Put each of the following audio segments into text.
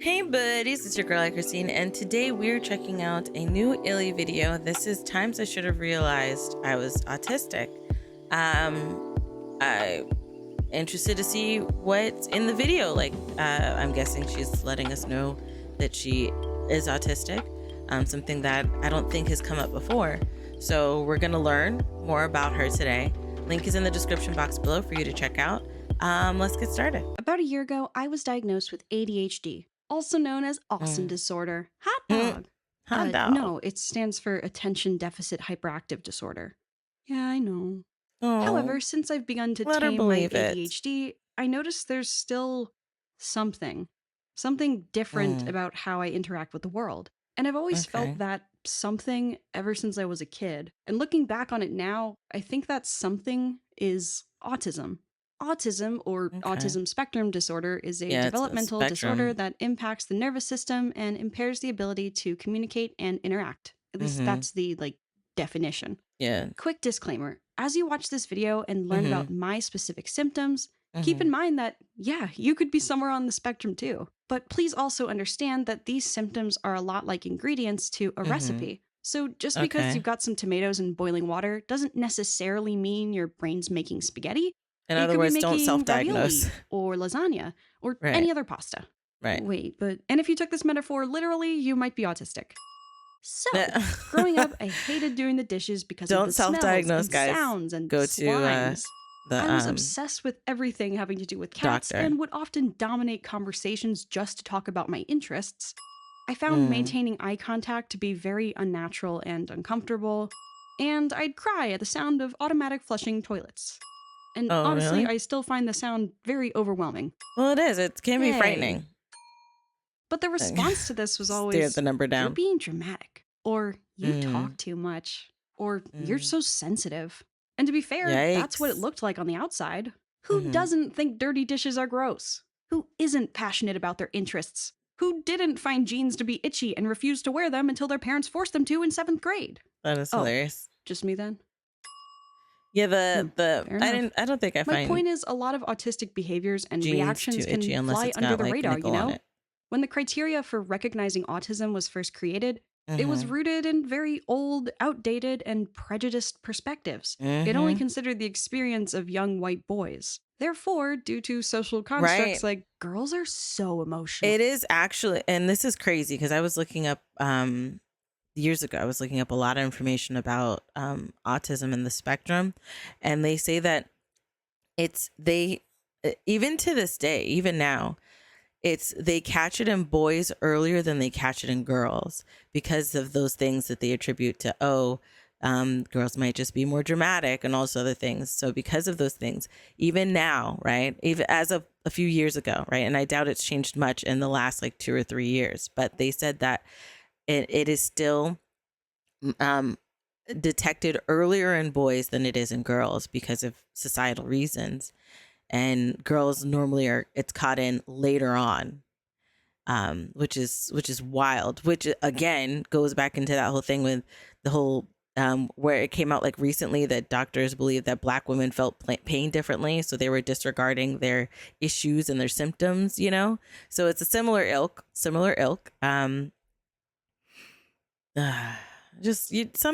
Hey buddies, it's your girl AyChristene, and today we're checking out a new Illy video. This is Times I Should Have Realized I Was Autistic. I'm interested to see what's in the video. I'm guessing she's letting us know that she is autistic, something that I don't think has come up before. So we're gonna learn more about her today. Link is in the description box below for you to check out. Let's get started. About a year ago, I was diagnosed with ADHD, also known as Austin disorder. Hot dog. Hot dog. No, it stands for Attention Deficit Hyperactive Disorder. Yeah, I know. Oh, However, since I've begun to let her tame my believe it. ADHD, I noticed there's still something different about how I interact with the world. And I've always felt that something ever since I was a kid. And looking back on it now, I think that something is autism. Autism, or autism spectrum disorder, is a developmental disorder that impacts the nervous system and impairs the ability to communicate and interact. At least that's the definition. Yeah. Quick disclaimer: as you watch this video and learn about my specific symptoms, keep in mind that, yeah, you could be somewhere on the spectrum too. But please also understand that these symptoms are a lot like ingredients to a recipe. So just because you've got some tomatoes in boiling water doesn't necessarily mean your brain's making spaghetti. In other words, don't self-diagnose. Or lasagna, or any other pasta. Right. Wait, and if you took this metaphor literally, you might be autistic. So, growing up, I hated doing the dishes because of the self-diagnose, smells and guys. sounds and Go slimes. to I was obsessed with everything having to do with cats and would often dominate conversations just to talk about my interests. I found maintaining eye contact to be very unnatural and uncomfortable, and I'd cry at the sound of automatic flushing toilets. And honestly, I still find the sound very overwhelming. Well, it is. It can be frightening. But the response to this was always, stare the number down. You're being dramatic, or you talk too much, or you're so sensitive. And to be fair, that's what it looked like on the outside. Who doesn't think dirty dishes are gross? Who isn't passionate about their interests? Who didn't find jeans to be itchy and refused to wear them until their parents forced them to in 7th grade? That is hilarious. Just me then? Yeah, I don't think I find. My point is, a lot of autistic behaviors and reactions can fly under the radar, you know? When the criteria for recognizing autism was first created, it was rooted in very old, outdated, and prejudiced perspectives. It only considered the experience of young white boys. Therefore, due to social constructs like girls are so emotional. It is actually, and this is crazy because I was looking up years ago, I was looking up a lot of information about autism and the spectrum, and they say that even to this day, even now, they catch it in boys earlier than they catch it in girls because of those things that they attribute to, girls might just be more dramatic and all those other things. So because of those things, even now, right, even as of a few years ago, right, and I doubt it's changed much in the last 2 or 3 years, but they said that it is still detected earlier in boys than it is in girls because of societal reasons. And girls normally it's caught in later on, which is wild, which again goes back into that whole thing with the whole where it came out recently that doctors believe that Black women felt pain differently, so they were disregarding their issues and their symptoms, you know. So it's a similar ilk. Some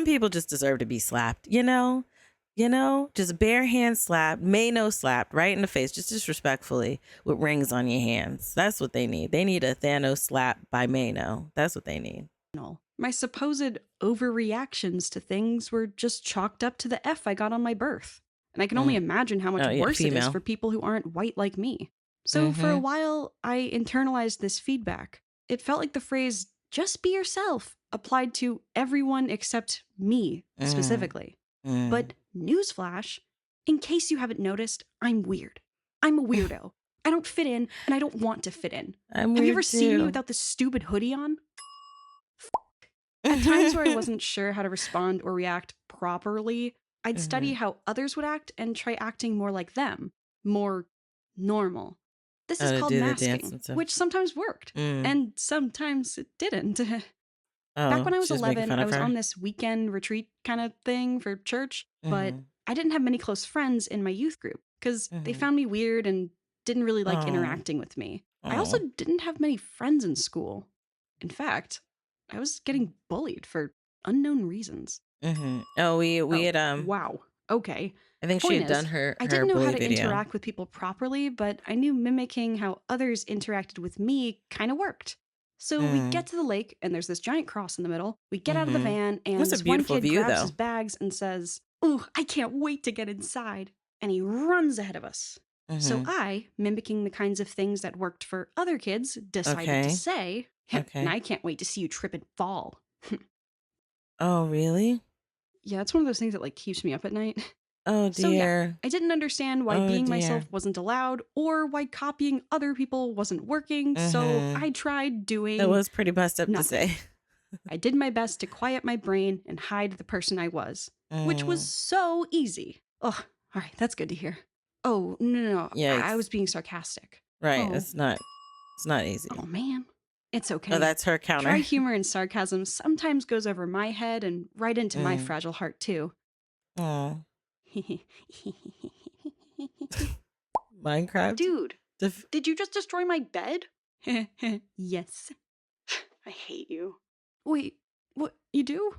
people just deserve to be slapped, you know, just bare hand slapped, Mano slapped right in the face, just disrespectfully with rings on your hands. That's what they need. They need a Thanos slap by Mano. That's what they need. My supposed overreactions to things were just chalked up to the F I got on my birth. And I can only imagine how much worse it is for people who aren't white like me. So for a while, I internalized this feedback. It felt like the phrase, just be yourself, applied to everyone except me specifically. But newsflash, in case you haven't noticed, I'm weird. I'm a weirdo. I don't fit in, and I don't want to fit in. Have you ever seen me without this stupid hoodie on? At times where I wasn't sure how to respond or react properly, I'd study how others would act and try acting more like them, more normal. This is called masking, which sometimes worked, and sometimes it didn't. Back when I was 11, I was on this weekend retreat kind of thing for church, but I didn't have many close friends in my youth group because they found me weird and didn't really like interacting with me. I also didn't have many friends in school. In fact, I was getting bullied for unknown reasons. Oh, we had wow. Okay. I think she had done her I didn't know how to video. interact with people properly, but I knew mimicking how others interacted with me kind of worked. So we get to the lake, and there's this giant cross in the middle. We get out of the van, and this one kid grabs his bags and says, "Ooh, I can't wait to get inside." And he runs ahead of us. So I, mimicking the kinds of things that worked for other kids, decided to say, "And I can't wait to see you trip and fall." Oh, really? Yeah, it's one of those things that like keeps me up at night. Oh, dear. So yeah, I didn't understand why being myself wasn't allowed or why copying other people wasn't working. So I tried doing... That was pretty messed up nothing. To say. I did my best to quiet my brain and hide the person I was, which was so easy. Oh, all right, that's good to hear. Oh, no. Yeah, I was being sarcastic. Right, it's not easy. Oh, man. It's okay. Oh, that's her counter. Dry humor and sarcasm sometimes goes over my head and right into my fragile heart, too. Oh. Minecraft? Dude, did you just destroy my bed? Yes. I hate you. Wait, what? You do?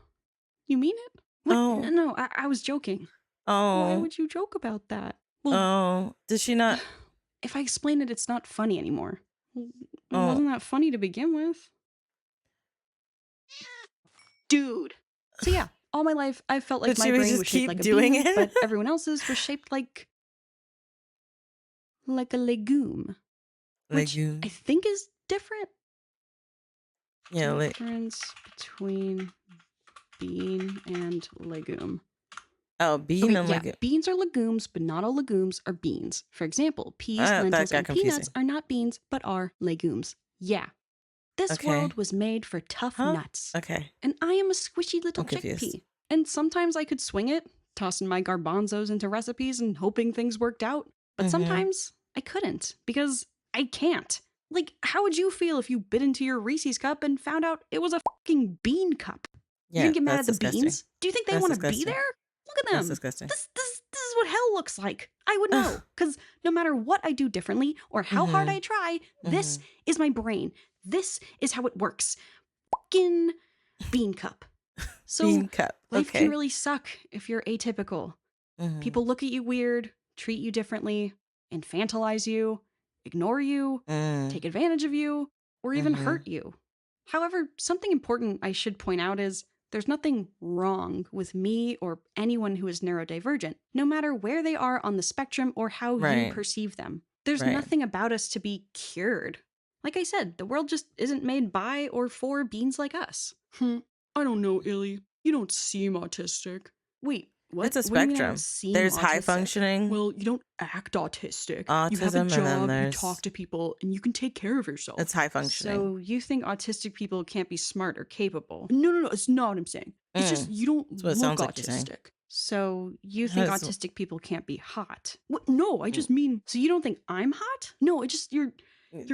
You mean it? What? Oh. No, I was joking. Oh. Why would you joke about that? Well, did she not? If I explain it, it's not funny anymore. It wasn't that funny to begin with. Dude. So yeah, all my life I've felt like my brain was shaped like a bean, but everyone else's was shaped like a legume. Legume. Which I think is different. Yeah, difference between bean and legume. Oh, bean and legume. Beans are legumes, but not all legumes are beans. For example, peas, lentils, and peanuts are not beans, but are legumes. Yeah. This world was made for tough nuts. Okay. And I am a squishy little chickpea. And sometimes I could swing it, tossing my garbanzos into recipes and hoping things worked out. But sometimes I couldn't, because I can't. Like, how would you feel if you bit into your Reese's cup and found out it was a fucking bean cup? Yeah, you didn't get mad at the beans? Do you think they want to be there? Look at them. That's disgusting. This is what hell looks like. I would know. Because no matter what I do differently or how hard I try, this is my brain. This is how it works. Fucking bean cup. So bean cup. Life can really suck if you're atypical. People look at you weird, treat you differently, infantilize you, ignore you, take advantage of you, or even hurt you. However, something important I should point out is there's nothing wrong with me or anyone who is neurodivergent, no matter where they are on the spectrum or how you perceive them. There's nothing about us to be cured. Like I said, the world just isn't made by or for beings like us. I don't know, Illy. You don't seem autistic. Wait, what? It's a spectrum. There's high functioning. Well, you don't act autistic. Autism, you have a job, and then you talk to people, and you can take care of yourself. It's high functioning. So you think autistic people can't be smart or capable? No, it's not what I'm saying. It's just you don't look autistic. So you think autistic people can't be hot? What? No, I just mean, so you don't think I'm hot? No, you're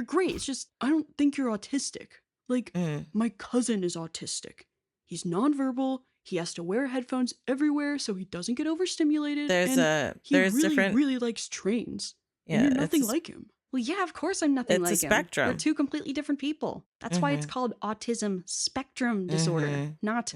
great. It's just, I don't think you're autistic. Like, my cousin is autistic. He's nonverbal. He has to wear headphones everywhere so he doesn't get overstimulated. He really likes trains. Yeah, and you're nothing like him. Well, yeah, of course I'm nothing like him. It's a spectrum. We're two completely different people. That's why it's called autism spectrum disorder, not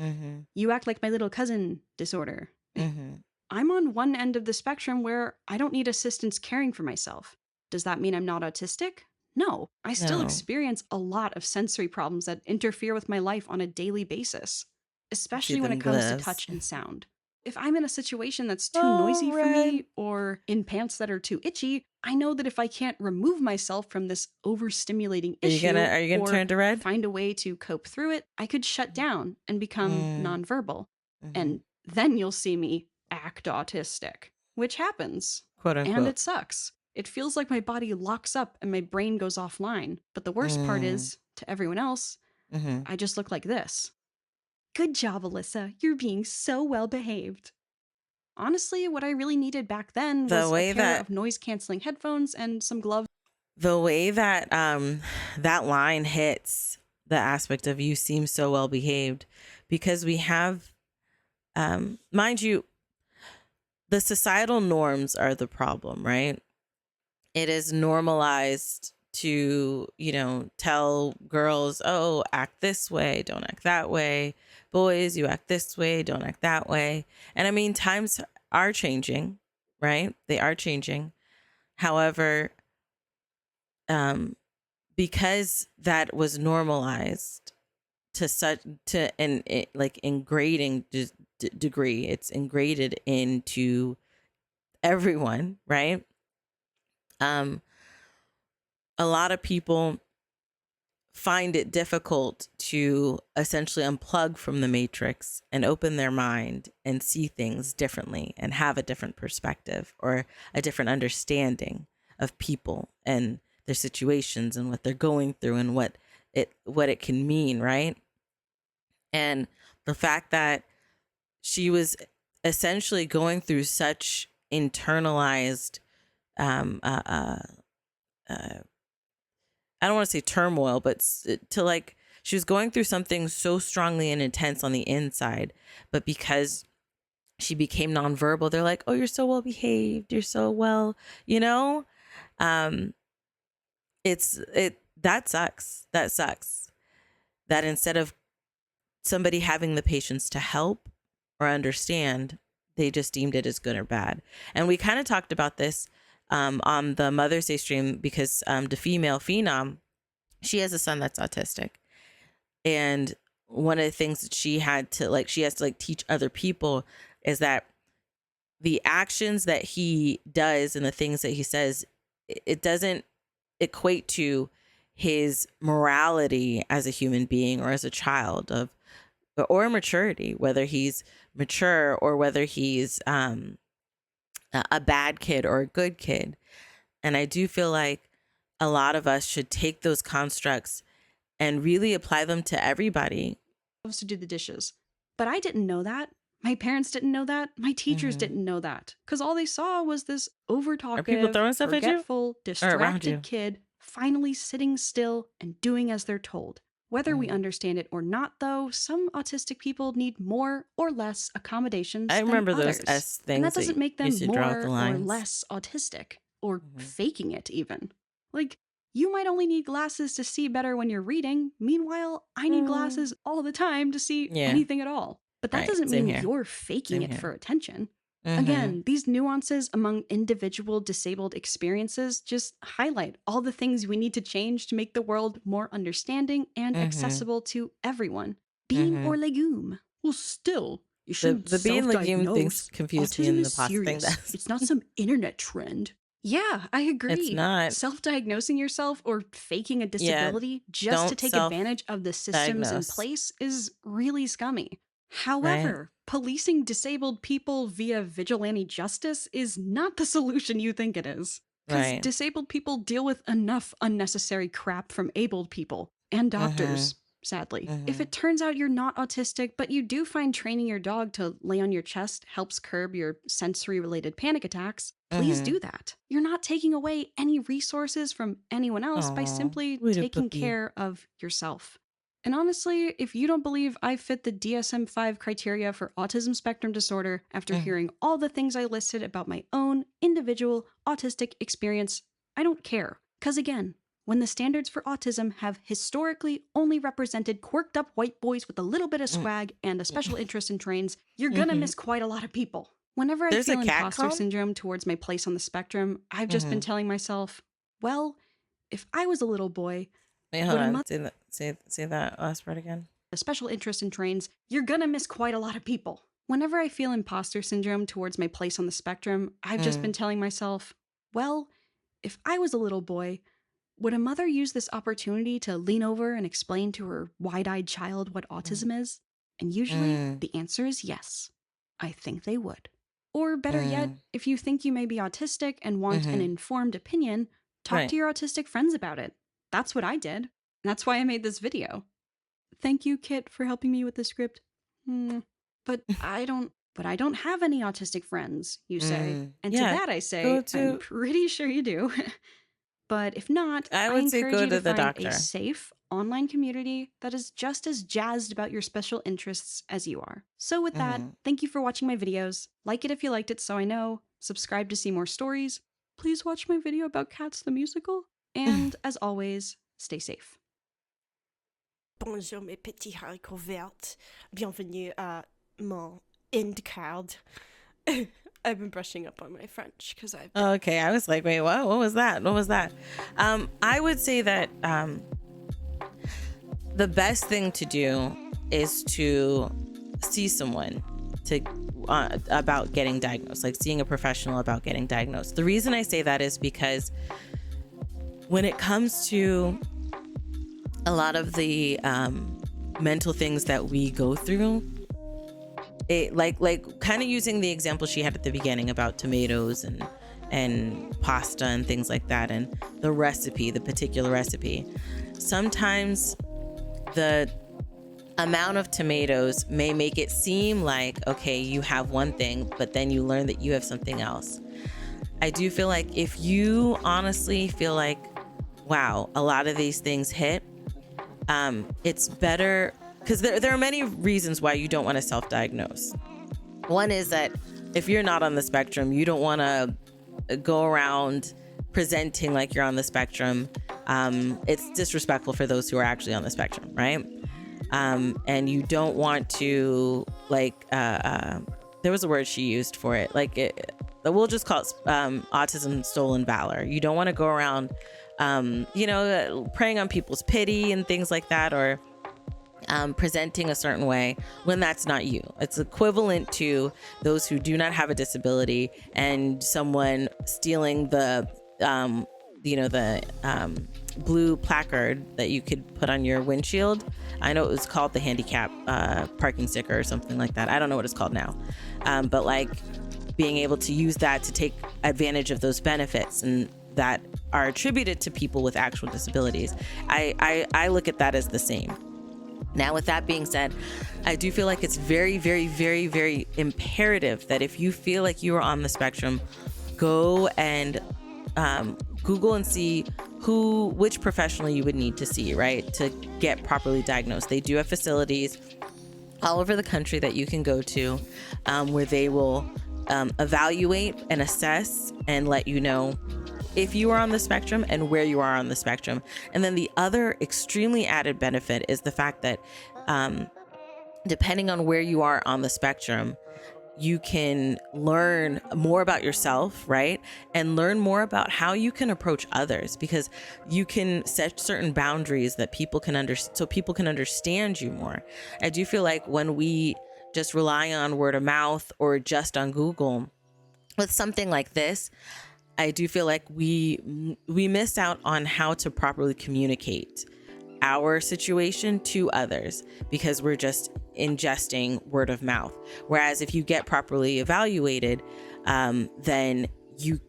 you act like my little cousin disorder. I'm on one end of the spectrum where I don't need assistance caring for myself. Does that mean I'm not autistic? No, I still experience a lot of sensory problems that interfere with my life on a daily basis, especially when it comes to touch and sound. If I'm in a situation that's too noisy for me or in pants that are too itchy, I know that if I can't remove myself from this overstimulating issue are you gonna turn to red? Find a way to cope through it, I could shut down and become nonverbal. And then you'll see me act autistic, which happens. Quote unquote. And it sucks. It feels like my body locks up and my brain goes offline. But the worst part is, to everyone else, I just look like this. Good job, Alyssa. You're being so well behaved. Honestly, what I really needed back then was a pair of noise-canceling headphones and some gloves. The way that that line hits the aspect of you seem so well behaved, because we have, mind you, the societal norms are the problem, right? It is normalized to, tell girls, oh, act this way, don't act that way. Boys, you act this way, don't act that way. And I mean, times are changing, right? They are changing. However, because that was normalized like in grading degree, it's ingraded into everyone, right? A lot of people find it difficult to essentially unplug from the matrix and open their mind and see things differently and have a different perspective or a different understanding of people and their situations and what they're going through and what it can mean, right? And the fact that she was essentially going through such internalized I don't want to say turmoil, but she was going through something so strongly and intense on the inside, but because she became nonverbal, they're like, oh, you're so well behaved, you're so well, that sucks. That instead of somebody having the patience to help or understand, they just deemed it as good or bad. And we kind of talked about this on the Mother's Day stream because the female phenom, she has a son that's autistic. And one of the things that she has to teach other people is that the actions that he does and the things that he says, it doesn't equate to his morality as a human being or as a child or maturity, whether he's mature or whether he's a bad kid or a good kid. And I do feel like a lot of us should take those constructs and really apply them to everybody. Loves to do the dishes, but I didn't know that. My parents didn't know that. My teachers didn't know that because all they saw was this over-talkative, forgetful, distracted kid finally sitting still and doing as they're told. Whether we understand it or not, though, some autistic people need more or less accommodations I remember than those others. S things. And that doesn't make them more or less autistic or faking it even. Like, you might only need glasses to see better when you're reading. Meanwhile, I need glasses all the time to see anything at all. But that doesn't mean you're faking it for attention. Again, these nuances among individual disabled experiences just highlight all the things we need to change to make the world more understanding and accessible to everyone. Being or legume. Well, still, you shouldn't the being legume thing's confused me in the pasta thing. It's not some internet trend. Yeah, I agree. It's not. Self-diagnosing yourself or faking a disability just to take advantage of the systems in place is really scummy. However, policing disabled people via vigilante justice is not the solution you think it is. Because disabled people deal with enough unnecessary crap from abled people and doctors. Sadly. If it turns out you're not autistic, but you do find training your dog to lay on your chest helps curb your sensory-related panic attacks, please do that. You're not taking away any resources from anyone else by simply taking care of yourself. And honestly, if you don't believe I fit the DSM-5 criteria for autism spectrum disorder after hearing all the things I listed about my own individual autistic experience, I don't care. Because again, when the standards for autism have historically only represented quirked up white boys with a little bit of swag and a special interest in trains, you're gonna miss quite a lot of people. Whenever I feel imposter syndrome towards my place on the spectrum, I've just been telling myself, well, if I was a little boy... Wait, hold on. Say that last part again. A special interest in trains, you're gonna miss quite a lot of people. Whenever I feel imposter syndrome towards my place on the spectrum, I've just been telling myself, well, if I was a little boy... would a mother use this opportunity to lean over and explain to her wide-eyed child what autism is? And usually, the answer is yes. I think they would. Or better yet, if you think you may be autistic and want an informed opinion, talk to your autistic friends about it. That's what I did. And that's why I made this video. Thank you, Kit, for helping me with the script. But I don't have any autistic friends, you say. And to that I say, I'm pretty sure you do. But if not, I would say go to the doctor. A safe online community that is just as jazzed about your special interests as you are. So with that, thank you for watching my videos. Like it if you liked it so I know. Subscribe to see more stories. Please watch my video about Cats the Musical. And as always, stay safe. Bonjour mes petits haricots verts. Bienvenue à mon end card. I've been brushing up on my French because I've... Okay, I was like, wait, what? What was that? What was that? I would say that the best thing to do is to see someone about getting diagnosed, like seeing a professional about getting diagnosed. The reason I say that is because when it comes to a lot of the mental things that we go through, it like kind of using the example she had at the beginning about tomatoes and pasta and things like that, and the particular recipe. Sometimes the amount of tomatoes may make it seem like, okay, you have one thing, but then you learn that you have something else. I do feel like if you honestly feel like, wow, a lot of these things hit, it's better, because there are many reasons why you don't want to self-diagnose. One is that if you're not on the spectrum, you don't want to go around presenting like you're on the spectrum. It's disrespectful for those who are actually on the spectrum, right? And you don't want to, like, there was a word she used for it, we'll just call it autism stolen valor. You don't want to go around preying on people's pity and things like that, or presenting a certain way when that's not you. It's equivalent to those who do not have a disability and someone stealing the blue placard that you could put on your windshield. I know it was called the handicap parking sticker or something like that. I don't know what it's called now. But like being able to use that to take advantage of those benefits and that are attributed to people with actual disabilities. I look at that as the same. Now, with that being said, I do feel like it's very, very, very, very imperative that if you feel like you are on the spectrum, go and Google and see which professional you would need to see, right, to get properly diagnosed. They do have facilities all over the country that you can go to where they will evaluate and assess and let you know if you are on the spectrum and where you are on the spectrum. And then the other extremely added benefit is the fact that depending on where you are on the spectrum, you can learn more about yourself, right? And learn more about how you can approach others, because you can set certain boundaries that people can so people can understand you more. I do feel like when we just rely on word of mouth or just on Google with something like this, I do feel like we miss out on how to properly communicate our situation to others because we're just ingesting word of mouth. Whereas if you get properly evaluated, then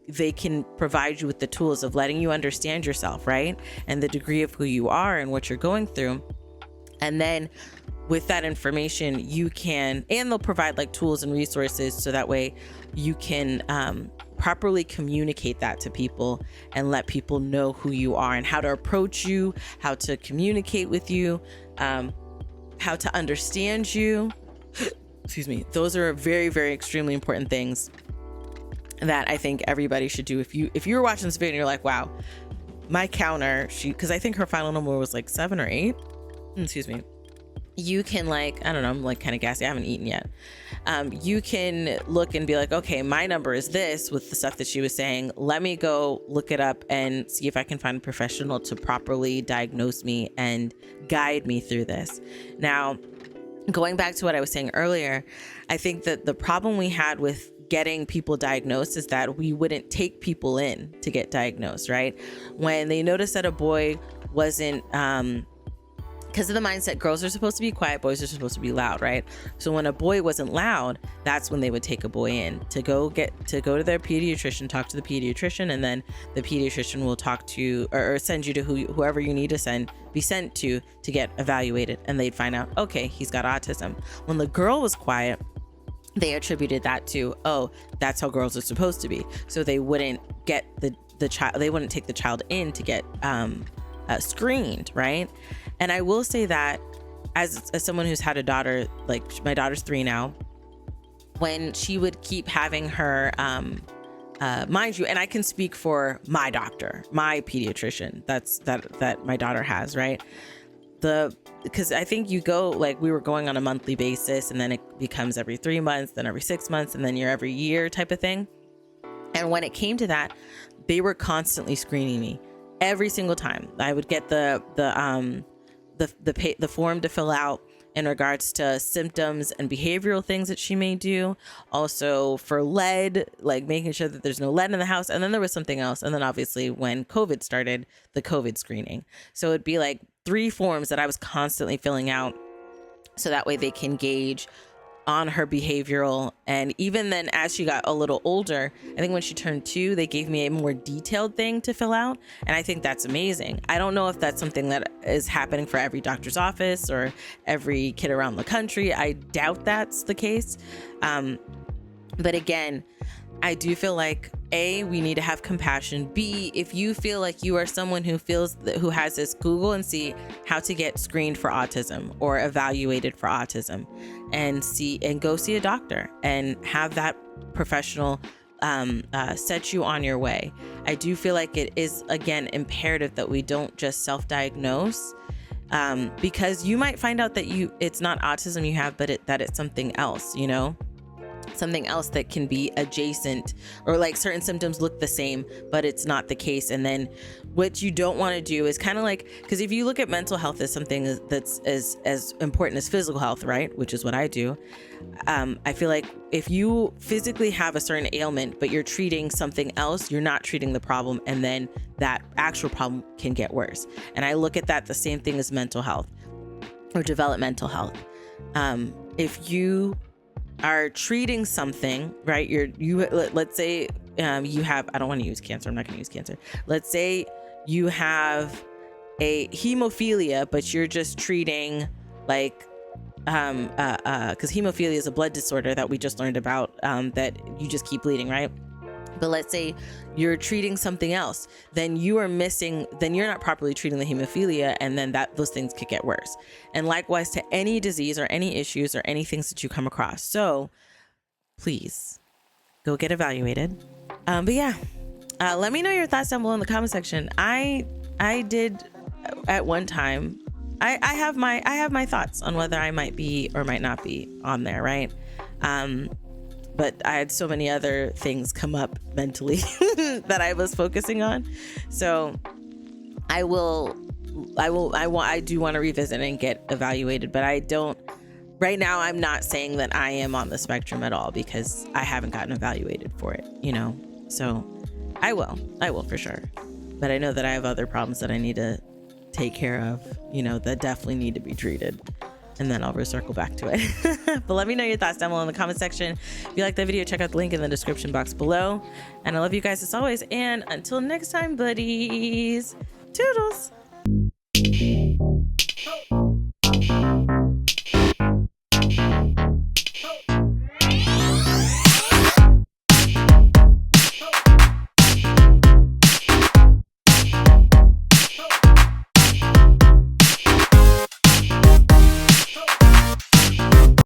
they can provide you with the tools of letting you understand yourself, right? And the degree of who you are and what you're going through. And then with that information, and they'll provide like tools and resources so that way you can properly communicate that to people and let people know who you are and how to approach you, how to communicate with you, how to understand you. Excuse me. Those are very, very extremely important things that I think everybody should do. If you're watching this video and you're like, wow, my counter, because I think her final number was like 7 or 8. Excuse me. You can I don't know, I'm like kind of gassy. I haven't eaten yet. You can look and be like, okay, my number is this with the stuff that she was saying. Let me go look it up and see if I can find a professional to properly diagnose me and guide me through this. Now, going back to what I was saying earlier, I think that the problem we had with getting people diagnosed is that we wouldn't take people in to get diagnosed, right? When they noticed that a boy wasn't, because of the mindset, girls are supposed to be quiet, boys are supposed to be loud, right? So when a boy wasn't loud, that's when they would take a boy in to go to their pediatrician, talk to the pediatrician, and then the pediatrician will talk to or send you to whoever you need to be sent to get evaluated, and they'd find out, okay, he's got autism. When the girl was quiet, they attributed that to, oh, that's how girls are supposed to be. So they wouldn't get the child, they wouldn't take the child in to get screened, right? And I will say that as someone who's had a daughter, like my daughter's 3 now, when she would keep having her mind you, and I can speak for my doctor, my pediatrician, that my daughter has, right? Because I think you go, like, we were going on a monthly basis, and then it becomes every 3 months, then every 6 months, and then you're every year type of thing. And when it came to that, they were constantly screening me every single time. I would get the form to fill out in regards to symptoms and behavioral things that she may do. Also for lead, like making sure that there's no lead in the house. And then there was something else. And then obviously when COVID started, the COVID screening. So it'd be like 3 forms that I was constantly filling out. So that way they can gauge on her behavioral. And even then, as she got a little older, I think when she turned 2, they gave me a more detailed thing to fill out. And I think that's amazing. I don't know if that's something that is happening for every doctor's office or every kid around the country. I doubt that's the case. But again, I do feel like A, we need to have compassion. B, if you feel like you are someone who has this, Google and see how to get screened for autism or evaluated for autism, and go see a doctor and have that professional set you on your way. I do feel like it is, again, imperative that we don't just self-diagnose, because you might find out that it's not autism you have, but that it's something else, something else that can be adjacent, or like certain symptoms look the same, but it's not the case. And then what you don't want to do is kind of like, because if you look at mental health as something that's as important as physical health, right? Which is what I do. I feel like if you physically have a certain ailment, but you're treating something else, you're not treating the problem. And then that actual problem can get worse. And I look at that the same thing as mental health or developmental health. If you are treating something, right? Let's say you have, I don't want to use cancer. I'm not going to use cancer. Let's say you have a hemophilia, but you're just treating like, because hemophilia is a blood disorder that we just learned about, that you just keep bleeding, right? But let's say you're treating something else, then you're not properly treating the hemophilia, and then those things could get worse. And likewise to any disease or any issues or any things that you come across. So please go get evaluated. But yeah, let me know your thoughts down below in the comment section. I did at one time, I have my thoughts on whether I might be or might not be on there, right? But I had so many other things come up mentally that I was focusing on. So I do want to revisit and get evaluated, but right now I'm not saying that I am on the spectrum at all, because I haven't gotten evaluated for it, so I will for sure. But I know that I have other problems that I need to take care of, that definitely need to be treated. And then I'll circle back to it. But let me know your thoughts down below in the comment section. If you like the video, check out the link in the description box below. And I love you guys as always. And until next time, buddies, toodles.